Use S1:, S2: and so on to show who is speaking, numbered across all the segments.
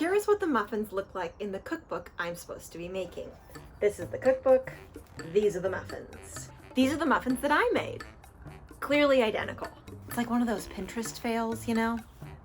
S1: Here is what the muffins look like in the cookbook I'm supposed to be making. This is the cookbook. These are the muffins. These are the muffins that I made. Clearly identical. It's like one of those Pinterest fails, you know?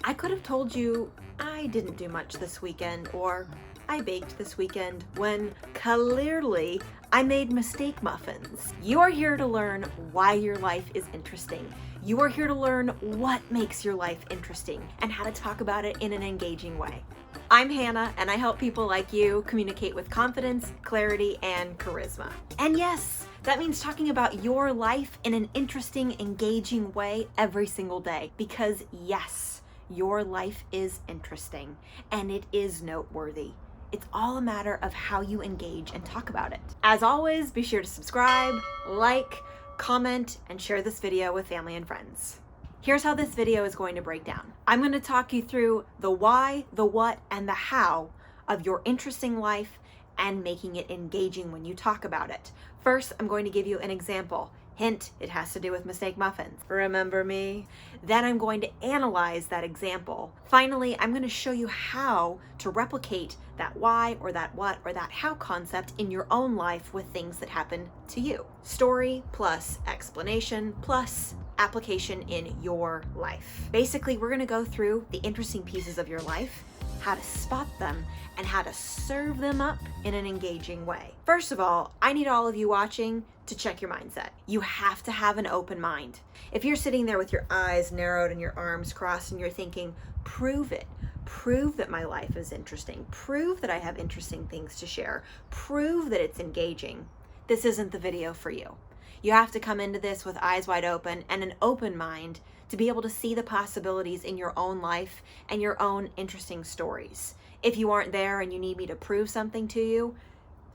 S1: I could have told you I didn't do much this weekend or I baked this weekend when clearly I made mistake muffins. You are here to learn why your life is interesting. You are here to learn what makes your life interesting and how to talk about it in an engaging way. I'm Hannah, and I help people like you communicate with confidence, clarity, and charisma. And yes, that means talking about your life in an interesting, engaging way every single day. Because yes, your life is interesting and it is noteworthy. It's all a matter of how you engage and talk about it. As always, be sure to subscribe, like, comment, and share this video with family and friends. Here's how this video is going to break down. I'm going to talk you through the why, the what, and the how of your interesting life and making it engaging when you talk about it. First, I'm going to give you an example. Hint, it has to do with mistake muffins. Remember me? Then I'm going to analyze that example. Finally, I'm going to show you how to replicate that why or that what or that how concept in your own life with things that happen to you. Story plus explanation plus application in your life. Basically, we're going to go through the interesting pieces of your life, how to spot them, and how to serve them up in an engaging way. First of all, I need all of you watching to check your mindset. You have to have an open mind. If you're sitting there with your eyes narrowed and your arms crossed and you're thinking, prove it. Prove that my life is interesting. Prove that I have interesting things to share. Prove that it's engaging. This isn't the video for you. You have to come into this with eyes wide open and an open mind to be able to see the possibilities in your own life and your own interesting stories. If you aren't there and you need me to prove something to you,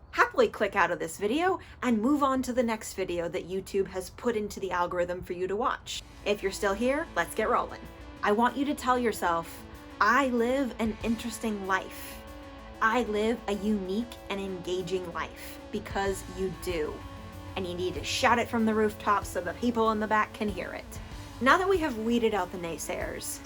S1: happily click out of this video and move on to the next video that YouTube has put into the algorithm for you to watch. If you're still here, let's get rolling. I want you to tell yourself, I live an interesting life. I live a unique and engaging life, because you do. And you need to shout it from the rooftops so the people in the back can hear it. Now that we have weeded out the naysayers,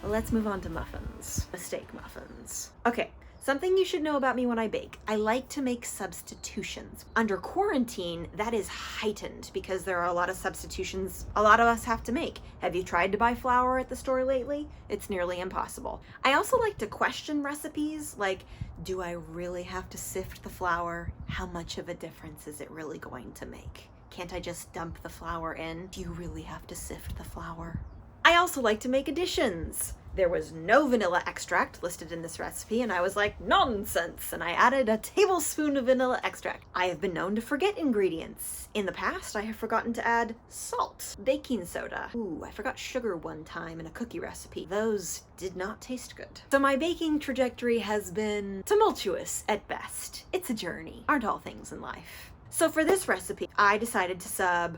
S1: let's move on to muffins. Mistake muffins. Okay, something you should know about me when I bake. I like to make substitutions. Under quarantine, that is heightened because there are a lot of substitutions a lot of us have to make. Have you tried to buy flour at the store lately? It's nearly impossible. I also like to question recipes, like, do I really have to sift the flour? How much of a difference is it really going to make? Can't I just dump the flour in? Do you really have to sift the flour? I also like to make additions. There was no vanilla extract listed in this recipe, and I was like, nonsense, and I added a tablespoon of vanilla extract. I have been known to forget ingredients. In the past, I have forgotten to add salt, baking soda. Ooh, I forgot sugar one time in a cookie recipe. Those did not taste good. So my baking trajectory has been tumultuous at best. It's a journey. Aren't all things in life? So for this recipe, I decided to sub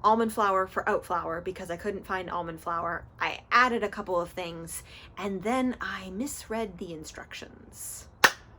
S1: almond flour for oat flour because I couldn't find almond flour. I added a couple of things and then I misread the instructions.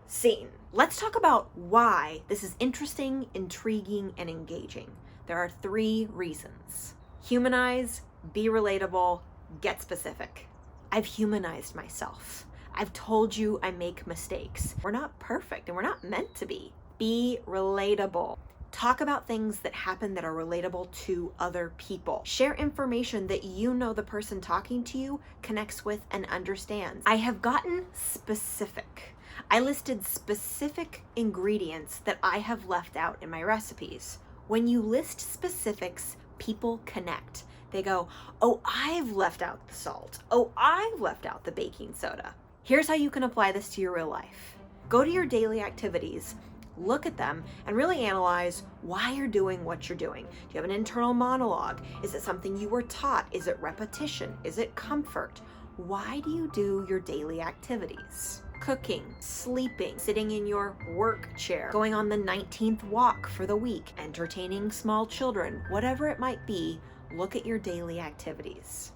S1: Scene. Let's talk about why this is interesting, intriguing, and engaging. There are 3 reasons. Humanize, be relatable, get specific. I've humanized myself. I've told you I make mistakes. We're not perfect and we're not meant to be. Be relatable. Talk about things that happen that are relatable to other people. Share information that you know the person talking to you connects with and understands. I have gotten specific. I listed specific ingredients that I have left out in my recipes. When you list specifics, people connect. They go, oh, I've left out the salt. Oh, I've left out the baking soda. Here's how you can apply this to your real life. Go to your daily activities, look at them, and really analyze why you're doing what you're doing. Do you have an internal monologue? Is it something you were taught? Is it repetition? Is it comfort? Why do you do your daily activities? Cooking, sleeping, sitting in your work chair, going on the 19th walk for the week, entertaining small children, whatever it might be, look at your daily activities.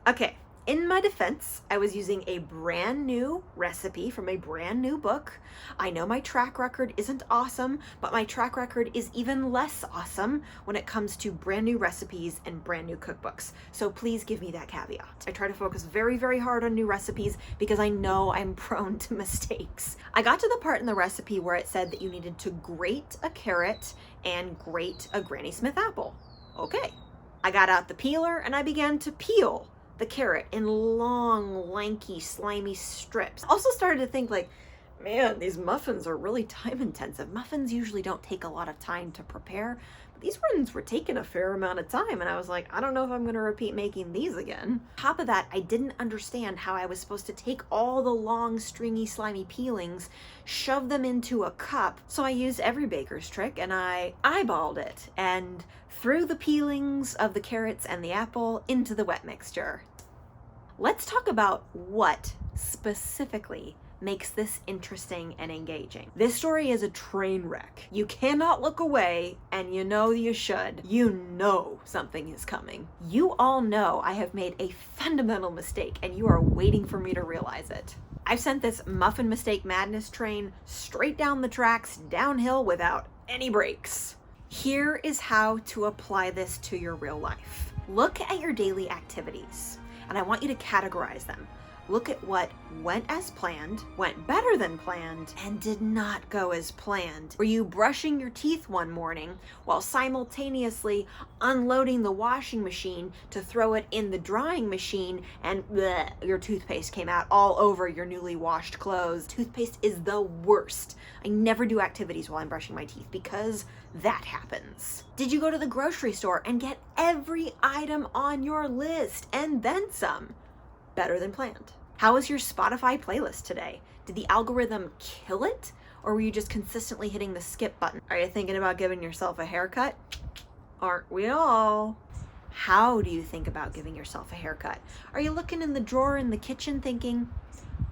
S1: Okay, In my defense, I was using a brand new recipe from a brand new book. I know my track record isn't awesome, but my track record is even less awesome when it comes to brand new recipes and brand new cookbooks. So please give me that caveat. I try to focus very, very hard on new recipes because I know I'm prone to mistakes. I got to the part in the recipe where it said that you needed to grate a carrot and grate a Granny Smith apple. Okay. I got out the peeler and I began to peel the carrot in long, lanky, slimy strips. Also started to think like, man, these muffins are really time intensive. Muffins usually don't take a lot of time to prepare, but these ones were taking a fair amount of time. And I was like, I don't know if I'm gonna repeat making these again. On top of that, I didn't understand how I was supposed to take all the long, stringy, slimy peelings, shove them into a cup. So I used every baker's trick and I eyeballed it and threw the peelings of the carrots and the apple into the wet mixture. Let's talk about what specifically makes this interesting and engaging. This story is a train wreck. You cannot look away, and you know you should. You know something is coming. You all know I have made a fundamental mistake, and you are waiting for me to realize it. I've sent this muffin mistake madness train straight down the tracks, downhill without any brakes. Here is how to apply this to your real life. Look at your daily activities, and I want you to categorize them. Look at what went as planned, went better than planned, and did not go as planned. Were you brushing your teeth one morning while simultaneously unloading the washing machine to throw it in the drying machine and bleh, your toothpaste came out all over your newly washed clothes? Toothpaste is the worst. I never do activities while I'm brushing my teeth because that happens. Did you go to the grocery store and get every item on your list and then some? Better than planned. How was your Spotify playlist today? Did the algorithm kill it? Or were you just consistently hitting the skip button? Are you thinking about giving yourself a haircut? Aren't we all? How do you think about giving yourself a haircut? Are you looking in the drawer in the kitchen thinking,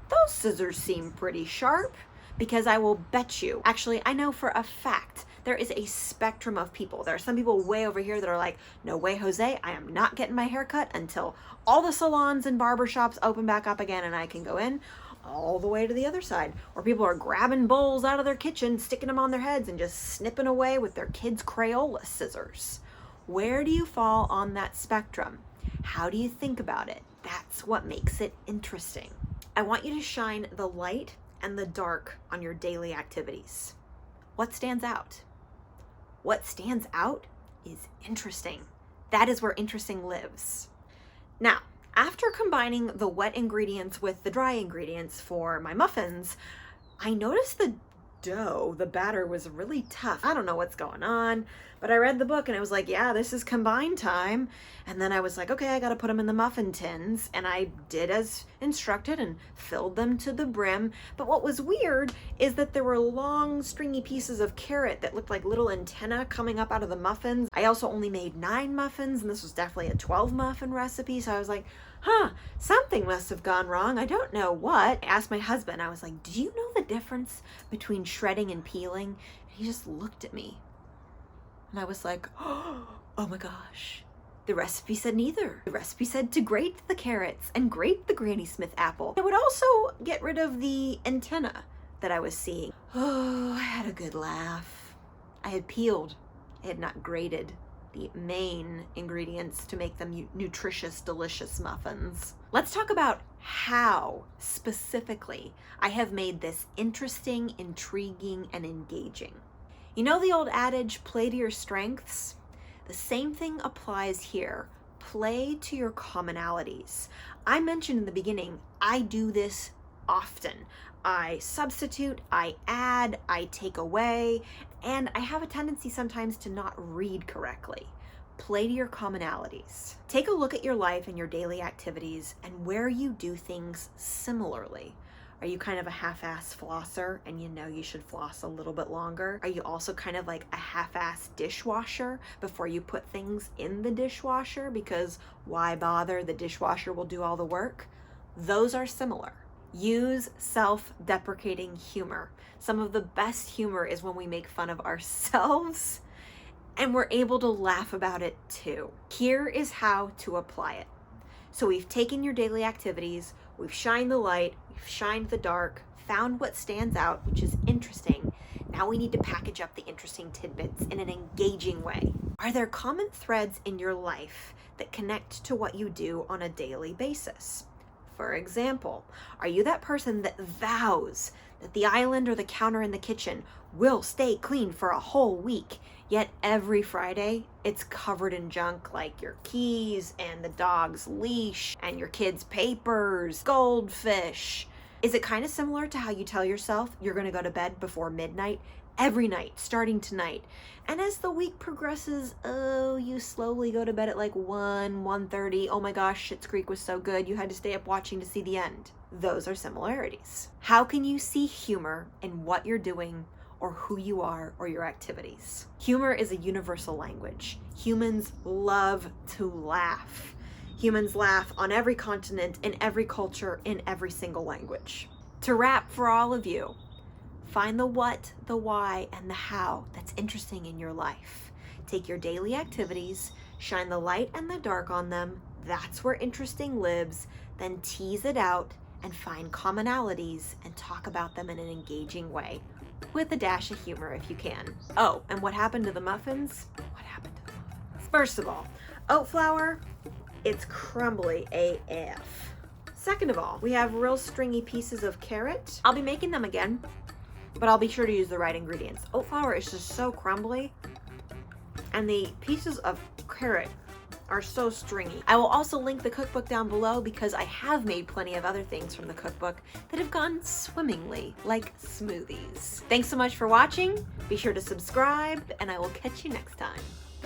S1: those scissors seem pretty sharp? Because I will bet you, actually, I know for a fact, there is a spectrum of people. There are some people way over here that are like, no way, Jose, I am not getting my hair cut until all the salons and barbershops open back up again and I can go in, all the way to the other side. Or people are grabbing bowls out of their kitchen, sticking them on their heads and just snipping away with their kids' Crayola scissors. Where do you fall on that spectrum? How do you think about it? That's what makes it interesting. I want you to shine the light and the dark on your daily activities. What stands out? What stands out is interesting. That is where interesting lives. Now, after combining the wet ingredients with the dry ingredients for my muffins, I noticed the dough, the batter was really tough. I don't know what's going on, but I read the book and I was like, yeah, this is combine time. And then I was like, okay, I got to put them in the muffin tins. And I did as instructed and filled them to the brim. But what was weird is that there were long stringy pieces of carrot that looked like little antennae coming up out of the muffins. I also only made 9 muffins and this was definitely a 12 muffin recipe. So I was like, something must have gone wrong. I don't know what. I asked my husband, I was like, do you know the difference between shredding and peeling? And he just looked at me. And I was like, oh my gosh. The recipe said neither. The recipe said to grate the carrots and grate the Granny Smith apple. It would also get rid of the antenna that I was seeing. Oh, I had a good laugh. I had peeled. I had not grated the main ingredients to make them nutritious, delicious muffins. Let's talk about how specifically I have made this interesting, intriguing, and engaging. You know the old adage, play to your strengths? The same thing applies here. Play to your commonalities. I mentioned in the beginning, I do this often. I substitute, I add, I take away, and I have a tendency sometimes to not read correctly. Play to your commonalities. Take a look at your life and your daily activities and where you do things similarly. Are you kind of a half-ass flosser and you know you should floss a little bit longer? Are you also kind of like a half-ass dishwasher before you put things in the dishwasher because why bother? The dishwasher will do all the work. Those are similar. Use self-deprecating humor. Some of the best humor is when we make fun of ourselves and we're able to laugh about it too. Here is how to apply it. So we've taken your daily activities, we've shined the light, we've shined the dark, found what stands out, which is interesting. Now we need to package up the interesting tidbits in an engaging way. Are there common threads in your life that connect to what you do on a daily basis? For example, are you that person that vows that the island or the counter in the kitchen will stay clean for a whole week, yet every Friday it's covered in junk like your keys and the dog's leash and your kids' papers, goldfish? Is it kind of similar to how you tell yourself you're going to go to bed before midnight every night, starting tonight? And as the week progresses, you slowly go to bed at like 1:30. Oh my gosh, Schitt's Creek was so good. You had to stay up watching to see the end. Those are similarities. How can you see humor in what you're doing or who you are or your activities? Humor is a universal language. Humans love to laugh. Humans laugh on every continent, in every culture, in every single language. To wrap for all of you, find the what, the why, and the how that's interesting in your life. Take your daily activities, shine the light and the dark on them. That's where interesting lives. Then tease it out and find commonalities and talk about them in an engaging way, with a dash of humor if you can. Oh, and what happened to the muffins? What happened to the muffins? First of all, oat flour, it's crumbly AF. Second of all, we have real stringy pieces of carrot. I'll be making them again, but I'll be sure to use the right ingredients. Oat flour is just so crumbly, and the pieces of carrot are so stringy. I will also link the cookbook down below because I have made plenty of other things from the cookbook that have gone swimmingly, like smoothies. Thanks so much for watching. Be sure to subscribe, and I will catch you next time.